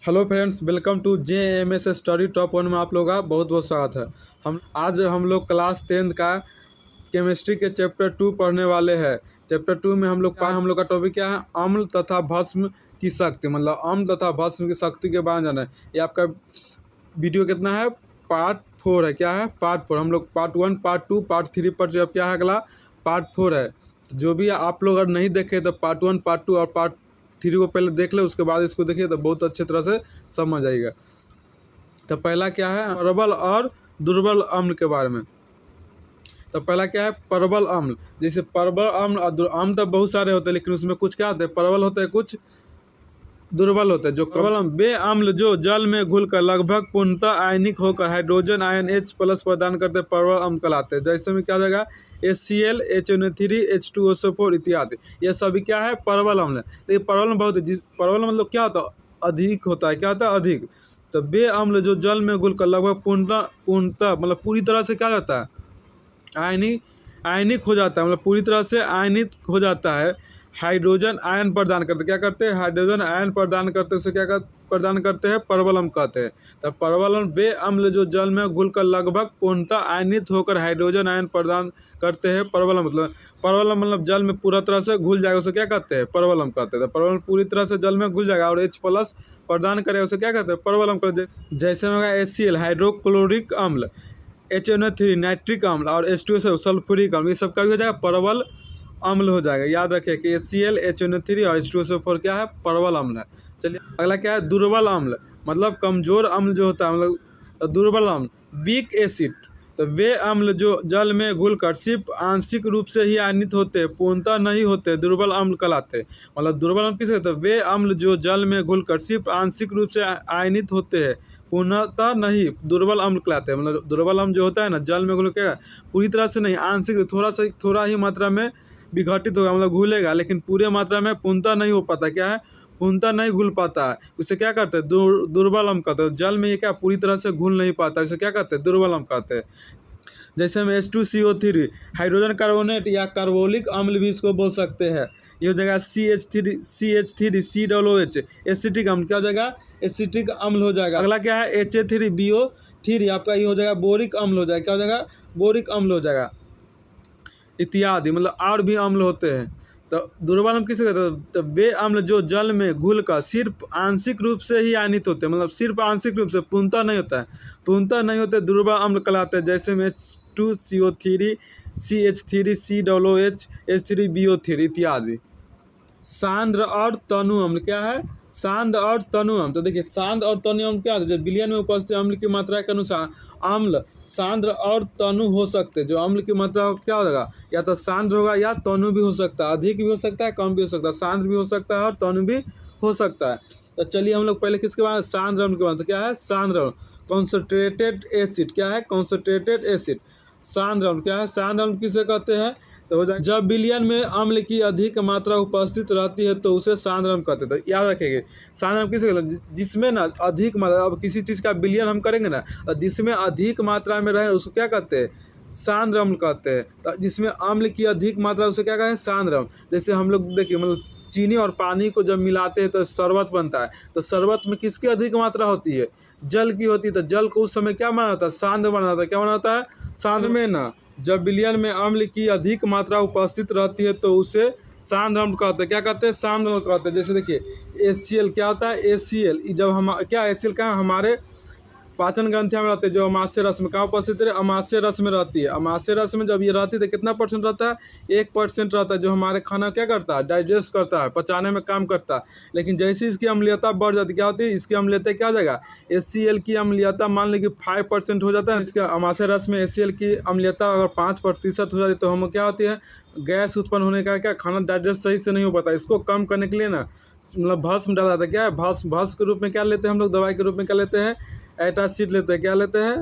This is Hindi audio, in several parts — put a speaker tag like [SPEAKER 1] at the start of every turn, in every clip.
[SPEAKER 1] Hello friends, welcome to JMS study top 1 में आप लोगों का बहुत बहुत स्वागत है। हम लोग क्लास 10 का केमिस्ट्री के चैप्टर 2 पढ़ने वाले हैं। चैप्टर 2 में हम लोग का टॉपिक क्या है? अम्ल तथा भस्म की शक्ति, मतलब अम्ल तथा भस्म की शक्ति के बारे में जाना है। ये आपका वीडियो कितना है? पार्ट 4 है। क्या है? पार्ट 4। हम लोग पार्ट 1, पार्ट 2, पार्ट 3 पर जो अब क्या है अगला पार्ट 4 है। तो जो भी आप लोग अगर नहीं देखे तो पार्ट 1, पार्ट 2 और पार्ट 3 को पहले देख ले, उसके बाद इसको देखिए तो बहुत अच्छे तरह से समझ आएगा। तो पहला क्या है? प्रबल और दुर्बल अम्ल के बारे में। तो पहला क्या है? प्रबल अम्ल। जैसे प्रबल अम्ल और अम्ल तो बहुत सारे होते हैं, लेकिन उसमें कुछ क्या होते हैं? प्रबल होते हैं, कुछ दुर्बल होते हैं। जो प्रबल अम्ल, वे अम्ल जो जल में घुलकर लगभग पूर्णतः आयनिक होकर हाइड्रोजन आयन H+ प्रदान करते हैं, प्रबल अम्ल कहलाते हैं। जैसे में क्या हो जाएगा? HCl, HNO3, H2SO4 इत्यादि। ये सभी क्या है? प्रबल अम्ल है। तो ये प्रबल में बहुत है। प्रबल मतलब क्या होता है? अधिक होता है। क्या होता है? अधिक। तो वे अम्ल जो जल में घुलकर लगभग पूर्णतः मतलब पूरी तरह से क्या होता है? आयनिक हो जाता है, मतलब पूरी तरह से आयनित हो जाता है। हाइड्रोजन आयन प्रदान करते, क्या करते हैं? हाइड्रोजन आयन प्रदान करते, उसे क्या प्रदान करते हैं? प्रबल अम्ल कहते हैं। तो प्रबल अम्ल वे अम्ल जो जल में घुलकर लगभग पूर्णतः आयनित होकर हाइड्रोजन आयन प्रदान करते हैं, प्रबल अम्ल मतलब जल में पूरा तरह से घुल जाएगा, उसे क्या कहते हैं? प्रबल अम्ल कहते हैं। तो प्रबल अम्ल पूरी तरह से जल में घुल जाएगा और H+ प्रदान करेगा, उसे क्या कहते हैं? प्रबल अम्ल कहते हैं। जैसे में होगा HCl हाइड्रोक्लोरिक अम्ल, HNO3 नाइट्रिक अम्ल और H2SO सल्फ्यूरिक अम्ल, ये सब का भी हो जाएगा प्रबल अम्ल हो जाएगा। याद रखिए कि HCl, HNO3 और H2SO4 क्या है? प्रबल अम्ल है। चलिए अगला क्या है? दुर्बल अम्ल, मतलब कमजोर अम्ल जो होता है, मतलब दुर्बल अम्ल, वीक एसिड। तो वे अम्ल जो जल में घुलकर सिर्फ आंशिक रूप से ही आयनित होते हैं, पूर्णतः नहीं होते, दुर्बल अम्ल कहलाते हैं। मतलब दुर्बल अम्ल किसे कहते हैं? वे अम्ल जो जल में घुलकर सिर्फ आंशिक रूप से आयनित होते हैं, पूर्णतः नहीं, दुर्बल अम्ल कहलाते हैं। मतलब दुर्बल अम्ल जो होता है ना, जल में घुल के पूरी तरह से नहीं, आंशिक थोड़ा ही मात्रा में विघटित होगा, मतलब घुलेगा, लेकिन पूरे मात्रा में पूर्णतः नहीं हो पाता। क्या है? पूर्णतः नहीं घुल पाता है। उसे क्या कहते हैं? दुर्बल अम्ल कहते हैं। जल में ये क्या पूरी तरह से घुल नहीं पाता, इसे क्या कहते हैं? दुर्बल अम्ल कहते हैं। जैसे हम H2CO3 हाइड्रोजन कार्बोनेट या कार्बोलिक अम्ल भी इसको बोल सकते हैं। ये हो जाएगा CH3 COOH एसिटिक अम्ल। क्या हो जाएगा? एसिटिक अम्ल हो जाएगा। अगला क्या है? HA3BO3 आपका ये हो जाएगा बोरिक अम्ल हो जाएगा। क्या हो जाएगा? बोरिक अम्ल हो जाएगा इत्यादि। मतलब और भी अम्ल होते हैं। तो दुर्बल अम्ल किसे कहते हैं? तो वे अम्ल जो जल में घुलकर सिर्फ आंशिक रूप से ही आयनित होते हैं, मतलब सिर्फ आंशिक रूप से, पूर्णतः नहीं होता है, पूर्णतः नहीं होते, दुर्बल अम्ल कहलाते हैं। जैसे में H2CO3 CH3 COOH H3BO3 इत्यादि। सांद्र और तनु अम्ल क्या है? सांद्र और तनु अम्ल। तो देखिए सांद्र और तनु अम्ल क्या होता है? विलयन में उपस्थित अम्ल की मात्रा के अनुसार अम्ल सांद्र और तनु हो सकते हैं। जो अम्ल की मात्रा क्या होगा? या तो सांद्र होगा या तनु भी हो सकता है, अधिक भी हो सकता है, कम भी हो सकता है, सांद्र भी हो सकता है और तनु भी हो सकता है। तो चलिए हम लोग पहले किसके बारे में? सांद्र अम्ल के बारे में। तो क्या है? सांद्र अम्ल कॉन्सनट्रेटेड एसिड। क्या है? Concentrated acid. सांद्र अम्ल क्या है? सांद्र अम्ल किसे कहते हैं? तो हो जाए जब विलयन में अम्ल की अधिक मात्रा उपस्थित रहती है तो उसे सांद्र अम्ल कहते हैं। तो याद रखेंगे सांद्र अम्ल किसे कहते हैं? जिसमें ना अधिक मात्रा, अब किसी चीज़ का विलयन हम करेंगे ना, और जिसमें अधिक मात्रा में रहे उसको क्या कहते हैं? सांद्र अम्ल कहते हैं। तो जिसमें अम्ल की अधिक मात्रा उसे क्या कहते हैं? सांद्र अम्ल। जैसे हम लोग देखिए, मतलब चीनी और पानी को जब मिलाते हैं तो शरबत बनता है। तो शरबत में किसकी अधिक मात्रा होती है? जल की होती है। तो जल को उस समय क्या माना जाता है? सांद्र माना जाता है। क्या माना जाता है? सांद्र में ना जब विलयन में अम्ल की अधिक मात्रा उपस्थित रहती है तो उसे सांद्र अम्ल कहते हैं। क्या कहते हैं? सांद्र अम्ल कहते हैं। जैसे देखिए HCl क्या होता है? HCl जब हम क्या HCl क्या हमारे पाचन ग्रंथियाँ में रहते हैं, जो अमाशय रस में कहाँ उपस्थित है? अमाशय रस में रहती है। अमाशय रस में जब ये रहती है तो कितना % रहता है? 1% रहता है, जो हमारे खाना क्या करता है? डाइजेस्ट करता है, पचाने में काम करता है। लेकिन जैसे इसकी अम्लीयता बढ़ जाती है, क्या होती है? इसकी अम्लीयता क्या हो जाएगा? HCl की अम्लीयता मान लीजिए 5% हो जाता है। इसके अमाशय रस में HCl की अम्लीयता अगर 5% हो जाती है तो हम क्या होती है? गैस उत्पन्न होने का क्या, खाना डाइजेस्ट सही से नहीं हो पाता। इसको कम करने के लिए ना मतलब भस्म डाला जाता है। क्या है? भस्म के रूप में क्या लेते हैं हम लोग? दवाई के रूप में क्या लेते हैं? एटासीड लेते हैं। क्या लेते हैं?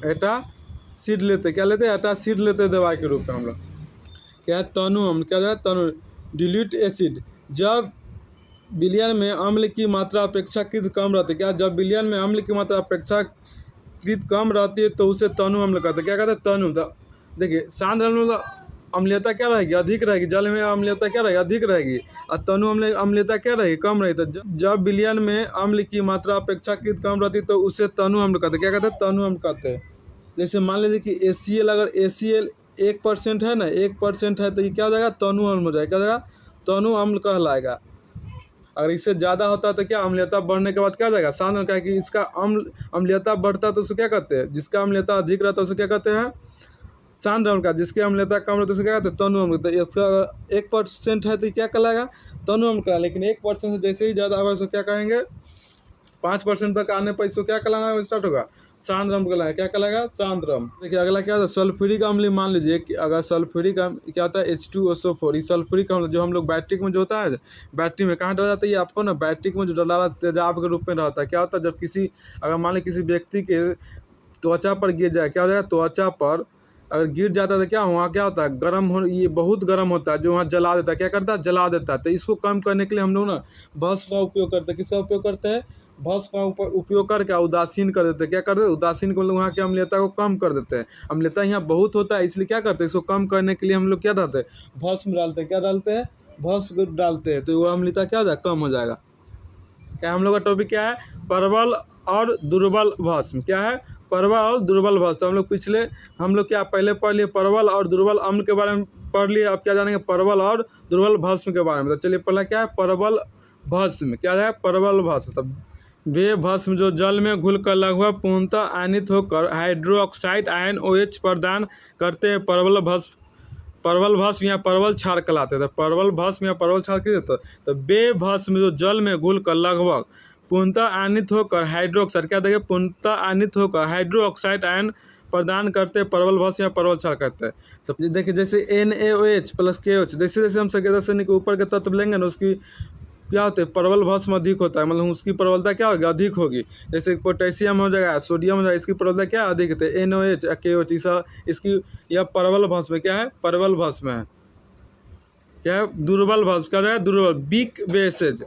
[SPEAKER 1] एटासीड लेते हैं। क्या लेते हैं? एटासीड लेते हैं दवाई के रूप में हम लोग। क्या है? तनु अम्ल। क्या है? तनु डिल्यूट एसिड। जब विलयन में अम्ल की मात्रा अपेक्षाकृत कम रहती है। क्या? जब विलयन में अम्ल की मात्रा अपेक्षाकृत कम रहती है तो उसे तनु अम्ल कहते हैं। क्या कहते हैं? तनु। देखिए सांद्र अम्ल अम्लीयता क्या रहेगी, अधिक रहेगी। जल में अम्लीयता क्या रहेगी, अधिक रहेगी। और तनु अम्लीयता क्या रहेगी, कम रहेगी। तो जब विलयन में अम्ल की मात्रा अपेक्षाकृत कम रहती तो उसे तनु अम्ल कहते हैं। क्या कहते हैं, तनु अम्ल कहते हैं। जैसे मान लीजिए कि ACl, अगर ACl 1% है ना, 1% है तो ये क्या हो जाएगा, तनु अम्ल हो जाएगा। क्या हो जाएगा, तनु अम्ल कहलाएगा। अगर इससे ज़्यादा होता है तो क्या, अम्लीयता बढ़ने के बाद क्या हो जाएगा, सांद्र। क्या है कि इसका अम्लीयता बढ़ता है तो उसे क्या कहते हैं, जिसका अम्लीयता अधिक रहता है उसे क्या कहते हैं, सांद्र अम्ल का। जिसकी अम्लीयता कम रहती है उसे क्या कहते हैं, तनु अम्ल। तो इसका 1% है तो क्या कहलाएगा, तनु अम्ल का। लेकिन 1% से जैसे ही ज़्यादा होगा उसको क्या कहेंगे, 5% तक आने पर इसको क्या कहलाना स्टार्ट होगा, सांद्र अम्ल कहलाएगा। क्या कहलाएगा, सांद्र अम्ल। देखिए अगला क्या होता है, सल्फ्यूरिक अम्ल। मान लीजिए कि अगर सल्फ्यूरिक अम्ल क्या होता है, H2SO4। ये सल्फ्यूरिक अम्ल जो हम लोग बैटरी में जो होता है, बैटरी में कहाँ डाला जाता है, ये आपको ना बैटरी में जो डाला रहता है तेजाब के रूप में रहता है। क्या होता है, जब किसी अगर मान लीजिए किसी व्यक्ति के त्वचा पर गिर जाए, क्या हो जाएगा, त्वचा पर अगर गिर जाता है तो क्या वहाँ क्या होता है, गर्म हो, ये बहुत गर्म होता है जो वहाँ जला देता है। क्या करता है, जला देता है। तो इसको कम करने के लिए हम लोग ना भस्म का उपयोग करते हैं। किसका उपयोग करते हैं, भस्म का उपयोग करके उदासीन कर देते हैं। क्या करते हैं, उदासीन को वहाँ की अम्लीयता को कम कर देते हैं। अम्लीयता यहाँ बहुत होता है इसलिए क्या करते हैं, इसको कम करने के लिए हम लोग क्या डालते हैं, भस्म डालते हैं। क्या डालते हैं, भस्म डालते हैं। तो वो अम्लीयता क्या हो जाएगा, कम हो जाएगा। क्या हम लोग का टॉपिक क्या है, प्रबल और दुर्बल भस्म। क्या है, प्रबल और दुर्बल भस्म। तो हम लोग क्या पहले पढ़ लिए, प्रबल और दुर्बल अम्ल के बारे में पढ़ लिए। अब क्या जानेंगे, प्रबल और दुर्बल भस्म के बारे में। तो चलिए पहला क्या है, प्रबल भस्म। क्या है, प्रबल भस्म। तब वे भस्म जो जल में घुलकर लगभग पूर्णतः आयनित होकर हाइड्रोक्साइड आयन OH प्रदान करते हैं। प्रबल भस्म या प्रबल क्षार कहलाते हैं। तो प्रबल भस्म या प्रबल क्षार क्या होता है, तो वे भस्म जो जल में घुलकर लगभग पूर्णतः आयनित होकर हाइड्रोक्साइड, क्या देखिए, पूर्णतः आयनित होकर हाइड्रोक्साइड आयन प्रदान करते हैं, प्रबल भस्म या प्रबल क्षार कहते हैं। तो देखिए जैसे NaOH + KOH, जैसे जैसे हम संकेतक श्रेणी के ऊपर के तत्व लेंगे ना, उसकी क्या होते हैं, प्रबल भस्म अधिक होता है। मतलब उसकी प्रबलता क्या होगी, अधिक होगी। जैसे पोटेशियम हो जाएगा, सोडियम हो जाएगा, इसकी प्रबलता क्या अधिक होती है, NaOH KOH। इसकी यह प्रबल भस्म क्या है, प्रबल भस्म है। क्या है, दुर्बल भस्म क्या है, दुर्बल वीक बेसेज।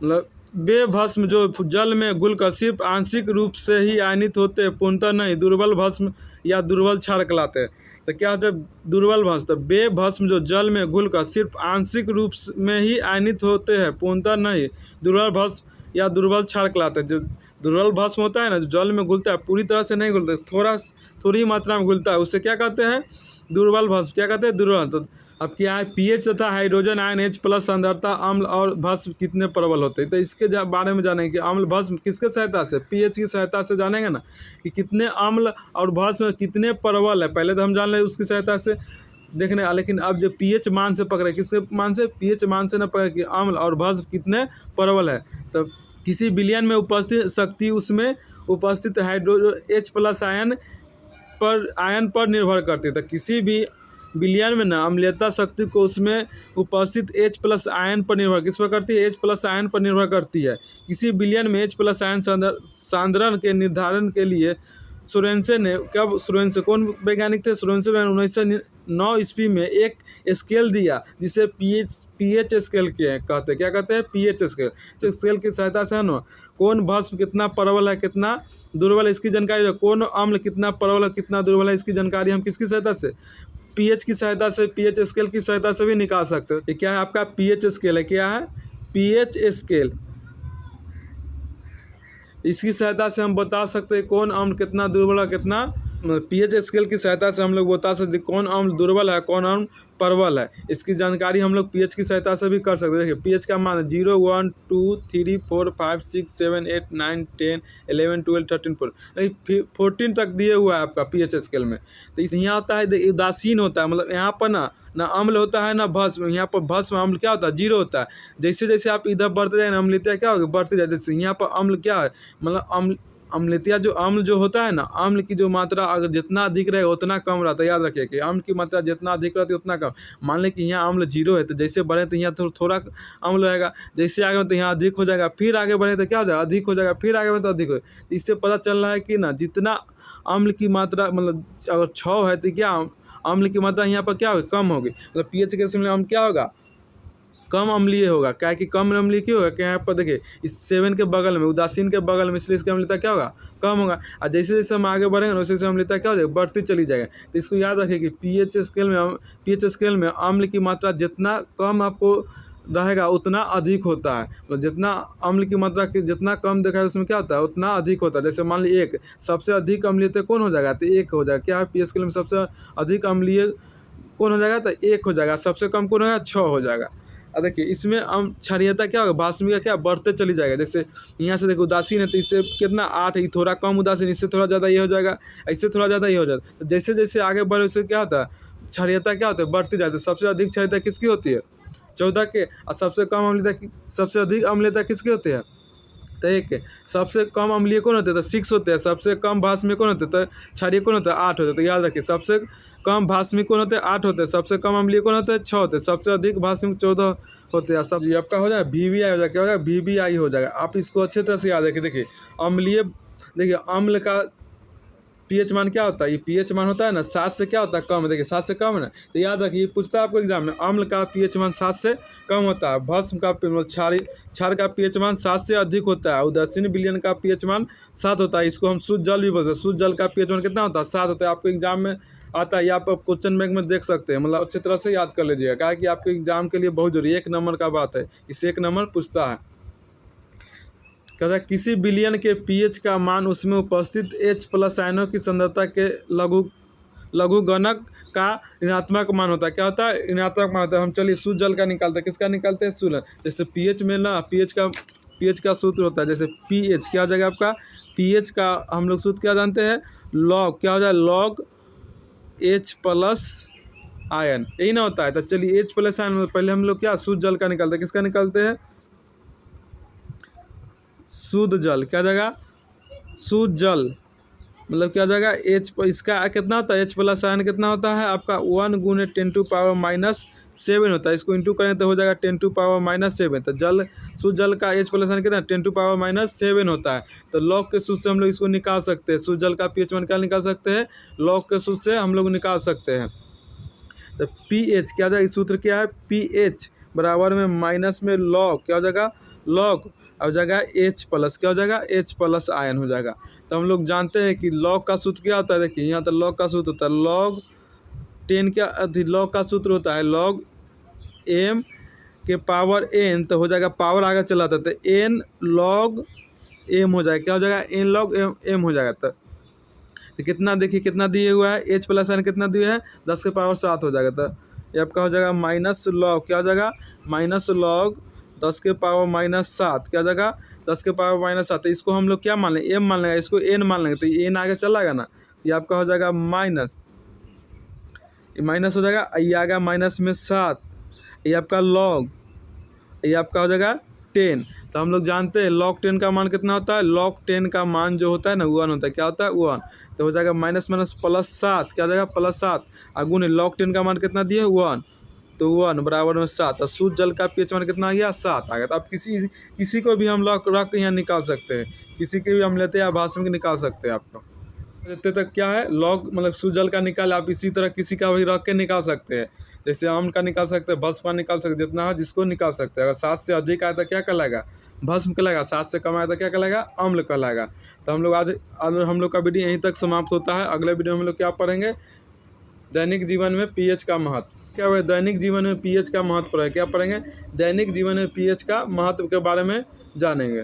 [SPEAKER 1] मतलब वे भस्म जो जल में घुलकर सिर्फ आंशिक रूप से ही आयनित होते हैं, पूर्णतः नहीं। दुर्बल भस्म या दुर्बल क्षार कहलाते हैं। तो क्या होता है, दुर्बल भस्म, तो वे भस्म जो जल में घुलकर सिर्फ आंशिक रूप में ही आयनित होते हैं, पूर्णतः नहीं। दुर्बल भस्म या दुर्बल क्षार कहलाते हैं। जो दुर्बल भस्म होता है ना, जो जल में घुलता है, पूरी तरह से नहीं घुलता, थोड़ी मात्रा में घुलता है, उससे क्या कहते हैं, दुर्बल भस्म। क्या कहते हैं, दुर्बल। तो अब क्या है, pH तथा हाइड्रोजन आयन H+ सांद्रता अम्ल और भस्म कितने प्रबल होते हैं। तो इसके बारे में जानेंगे कि अम्ल भस्म किसके सहायता से, pH की सहायता से जानेंगे ना, कि कितने अम्ल और भस्म कितने प्रबल है। पहले तो हम जान लें उसकी सहायता से देखने, लेकिन अब जो pH मान से पकड़े, किसके मान से, pH मान से न पकड़े कि अम्ल और भस्म कितने प्रबल है। तो किसी विलयन में उपस्थित शक्ति उसमें उपस्थित H+ आयन पर निर्भर करती है। तो किसी भी विलयन में ना अम्लीयता शक्ति को उसमें उपस्थित H+ आयन पर निर्भर, किस पर करती है, H+ आयन पर निर्भर करती है। किसी विलयन में H+ आयन सांद्रण के निर्धारण के लिए सोरेनसेन ने, कब सोरेनसेन, कौन वैज्ञानिक थे, सोरेनसेन 1909 ईस्वी में एक स्केल दिया जिसे pH स्केल कहते हैं। क्या कहते हैं, pH स्केल। स्केल की सहायता से ना कौन भस्म कितना प्रबल है, कितना दुर्बल है, इसकी जानकारी, कौन अम्ल कितना प्रबल है, कितना दुर्बल है, इसकी जानकारी हम किसकी सहायता से, pH की सहायता से, pH स्केल की सहायता से भी निकाल सकते हो। ये क्या है, आपका pH स्केल है। क्या है, pH स्केल। इसकी सहायता से हम बता सकते हैं कौन अम्ल कितना दुर्बल है, कितना। pH स्केल की सहायता से हम लोग बता सकते हैं कौन अम्ल दुर्बल है, कौन अम्ल प्रबल है। इसकी जानकारी हम लोग pH की सहायता से भी कर सकते हैं। देखिए pH का मान 0, 1, 2, 3, 4, 5, 6, 7, 8, 9, 10, 11, 12, 13, 14 तक दिए हुआ है आपका pH स्केल में। तो यहाँ होता है उदासीन होता है, मतलब यहाँ पर ना अम्ल होता है ना भस्म। यहाँ पर भस्म अम्ल क्या होता है, 0 होता है। जैसे जैसे आप इधर बढ़ते जाए ना, अम्लीयता क्या होगी, बढ़ती जाए। जैसे यहाँ पर अम्ल क्या है, मतलब अम्लीयता जो अम्ल जो होता है ना, अम्ल की जो मात्रा अगर जितना अधिक रहेगा उतना कम रहता है। याद रखिए कि अम्ल की मात्रा जितना अधिक रहती है उतना कम। मान लें कि यहाँ अम्ल 0 है, तो जैसे बढ़े तो यहाँ थोड़ा अम्ल रहेगा, जैसे आगे तो यहाँ अधिक हो जाएगा, फिर आगे बढ़े तो क्या हो जाएगा, अधिक हो जाएगा, फिर आगे बढ़े तो अधिक हो। इससे पता चल रहा है कि ना जितना अम्ल की मात्रा, मतलब अगर 6 है तो क्या अम्ल की मात्रा यहाँ पर क्या होगी, कम होगी। मतलब pH के स्केल में क्या होगा, कम अम्लीय होगा। क्या है कि कम अम्लीय क्यों होगा? क्या यहाँ पर देखिए इस 7 के बगल में, उदासीन के बगल में, इसलिए इसकी अम्लीयता क्या होगा? कम होगा। और जैसे जैसे हम आगे बढ़ेंगे वैसे वैसे अम्लीयता क्या हो जाएगी? बढ़ती चली जाएगी। तो इसको याद रखिए कि पीएच स्केल में अम्ल की मात्रा जितना कम आपको रहेगा उतना अधिक होता है। मतलब जितना अम्ल की मात्रा जितना कम देखा है उसमें क्या होता है? उतना अधिक होता है। जैसे मान लीजिए 1 सबसे अधिक अम्लीयता कौन हो जाएगा? तो 1 हो जाएगा। क्या है? पीएच स्केल में सबसे अधिक अम्लीय कौन हो जाएगा? तो 1 हो जाएगा। सबसे कम कौन होगा? 6 हो जाएगा। अब देखिए इसमें क्षारीयता क्या होगा? भास्मिका क्या बढ़ते चली जाएगा। जैसे यहाँ से देखो उदासीन है तो इससे कितना 8 है, थोड़ा कम उदासीन, इससे थोड़ा ज़्यादा ये हो जाएगा, इससे थोड़ा ज़्यादा ये हो जाता है। तो जैसे जैसे आगे बढ़े उससे क्या होता है? क्षारीयता क्या होता है? बढ़ती जाती है। सबसे अधिक क्षारीयता किसकी होती है? 14 के। और सबसे कम अम्लीयता, सबसे अधिक अम्लीयता किसकी होती है? तो 1 के। सबसे कम अम्लीय कौन होते हैं? तो 6 होते हैं। सबसे कम भास्मिक कौन होते हैं? तो क्षारीय कौन होता है? 8 होते हैं। तो याद रखिए सबसे कम भास्मिक कौन होते हैं? 8 होते हैं। सबसे कम अम्लीय कौन होते हैं? 6 होते हैं। सबसे अधिक भास्मिक 14 होते हैं। सब ये आपका हो जाएगा VBI हो जाएगा। क्या हो जाएगा? VBI हो जाएगा। आप इसको अच्छे तरह से याद रखिए। देखिए अम्लीय, देखिए अम्ल का पीएच मान क्या होता है? ये पीएच मान होता है ना 7 से क्या होता है? कम। देखिए 7 से कम है ना, तो याद रखिए पूछता है आपको एग्जाम में, अम्ल का पीएच मान 7 से कम होता है। भस्म का क्षार का पीएच मान 7 से अधिक होता है। उदासीन विलयन का पीएच मान 7 होता है। इसको हम शुद्ध जल भी बोलते हैं। शुद्ध जल का पीएच मान कितना होता है? 7 होता है। आपको एग्जाम में आता है, या आप क्वेश्चन बैंक में देख सकते हैं। मतलब अच्छी तरह से याद कर लीजिएगा, क्या है कि आपके एग्जाम के लिए बहुत जरूरी 1 नंबर का बात है। इससे 1 नंबर पूछता है। कहता है किसी विलयन के पीएच का मान उसमें उपस्थित H+ आयनों की सांद्रता के लघुगणक का ऋणात्मक मान होता है। क्या होता है? ऋणात्मक मान होता है। हम चलिए शुद्ध जल का निकालते हैं। किसका निकालते हैं? शुद्ध। जैसे पीएच में ना पीएच का सूत्र होता है। जैसे पीएच क्या हो जाएगा आपका? पीएच का हम लोग सूत्र क्या जानते हैं? लॉग क्या हो जाएगा? लॉग H+ आयन, यही ना होता है। तो चलिए H+ आयन पहले हम लोग क्या शुद्ध जल का निकालते हैं। किसका निकालते हैं? शुद्ध जल। क्या जाएगा? शुद्ध जल मतलब क्या जाएगा? इसका कितना होता है? H+ आयन कितना होता है आपका? 1 × 10⁻⁷ होता है। इसको इंटू करें तो हो जाएगा 10⁻⁷। तो शुद्ध जल का H+ आयन कितना? 10⁻⁷ होता है। तो लॉग के सूत्र से हम लोग इसको निकाल सकते हैं। शुद्ध जल का पीएच मान क्या निकाल सकते हैं? लॉग के सूत्र से हम लोग निकाल सकते हैं। तो पीएच क्या जाएगा? सूत्र क्या है? पीएच बराबर में माइनस में लॉग क्या हो जाएगा? लॉग हो जाएगा H+। क्या हो जाएगा? H+ आयन हो जाएगा। तो हम लोग जानते हैं कि लॉग का सूत्र क्या होता है। देखिए यहाँ तो लॉग का सूत्र होता है लॉग 10 के लॉग का सूत्र होता है लॉग m के पावर n। तो हो जाएगा पावर आगे चला जाता है तो n log m हो जाएगा। क्या हो जाएगा? n log m हो जाएगा। तो कितना देखिए कितना दिए हुआ है? H+ आयन कितना दिए है? 10⁻7 हो जाएगा। तो ये आपका हो जाएगा माइनस लॉग क्या हो जाएगा? Minus log 10⁻⁷। क्या जाएगा? 10⁻⁷। तो इसको हम लोग क्या मान लेंगे? m मान लेंगे। इसको n मान लेंगे तो ये n आगे चलाएगा ना, ये आपका हो जाएगा माइनस, ये माइनस हो जाएगा। ये आ गया माइनस में 7, ये आपका लॉग, ये आपका हो जाएगा 10। तो हम लोग जानते हैं लॉग 10 का मान कितना होता है? लॉग 10 का मान जो होता है ना 1 होता है। क्या होता है? 1। तो हो जाएगा माइनस माइनस +7। क्या हो जाएगा? +7 गुने लॉग 10 का मान कितना दिए? 1। तो 1 बराबर में 7। और शुद्ध जल का पीएच मान कितना आ गया? 7 आ गया। तो आप किसी को भी हम लॉग रख यहाँ निकाल सकते हैं। किसी के भी हम लेते हैं या भाषण निकाल सकते हैं। आपको इतने तक क्या है? लॉग मतलब शुद्ध जल का निकाल, आप इसी तरह किसी का भी रख के निकाल सकते हैं। जैसे आम का निकाल सकते हैं, भस्म का निकाल सकते हैं, जितना है जिसको निकाल सकते हैं। अगर 7 से अधिक आया तो क्या कहलाएगा? भस्म कहलाएगा। 7 से कम आया तो क्या कहलाएगा? अम्ल कहलाएगा। तो हम लोग आज हम लोग का वीडियो यहीं तक समाप्त होता है। अगले वीडियो में हम लोग क्या पढ़ेंगे? दैनिक जीवन में पीएच का महत्व। क्या हुआ? दैनिक जीवन में पीएच का महत्व है। क्या पढ़ेंगे? दैनिक जीवन में पीएच का महत्व के बारे में जानेंगे।